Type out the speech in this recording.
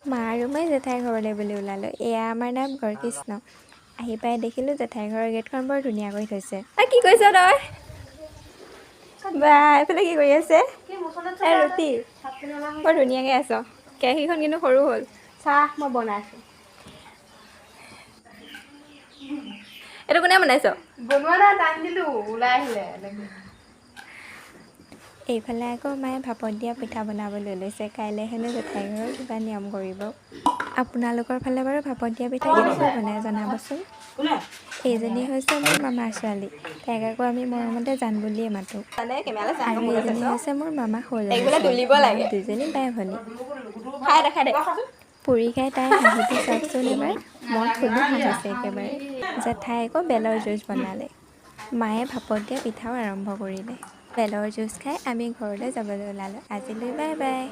মা আৰু মই জেঠাই ঘৰলৈ বুলি ওলালোঁ। এয়া আমাৰ নাম কৃষ্ণ। আহি পাই দেখিলোঁ জেঠাই ঘৰৰ গেটখন বৰ ধুনীয়া কৰি থৈছে। কি কৈছ তই? বা এইফালে কি কৰি আছে? ৰুটি বৰ ধুনীয়াকৈ আছ। কেৰাহীখন কিন্তু সৰু হ'ল। চাহ মই বনাইছোঁ। এইটো কোনে বনাইছ? বনোৱা নাই, টান দিলোঁ, ওলাই আহিলে। এইফালে আকৌ মায়ে ভাপত দিয়া পিঠা বনাবলৈ লৈছে। কাইলৈ হেনো জেঠাই ঘৰৰ কিবা নিয়ম কৰিব। আপোনালোকৰ ফালে বাৰু ভাপত দিয়া পিঠা কেনেকৈ বনাই জনাবচোন। এইজনী হৈছে মোৰ মামাৰ ছোৱালী। তাইক আকৌ আমি মৰমতে জান বুলিয়ে মাতোঁ। আৰু এইজনী হৈছে মোৰ মামা সৰুজনী ছোৱালী। দুজনী বাই ভনী। পুৰি খাই তাই হাঁহিটো চাওকচোন এবাৰ। মই খুলি হাঁহিছে একেবাৰে। জেঠাই আকৌ বেলৰ জুচ বনালে। মায়ে ভাপত দিয়া পিঠাও আৰম্ভ কৰিলে। বেলৰ জুচ খাই আমি ঘৰলৈ যাবলৈ ওলালোঁ। আজিলৈ বাই বাই।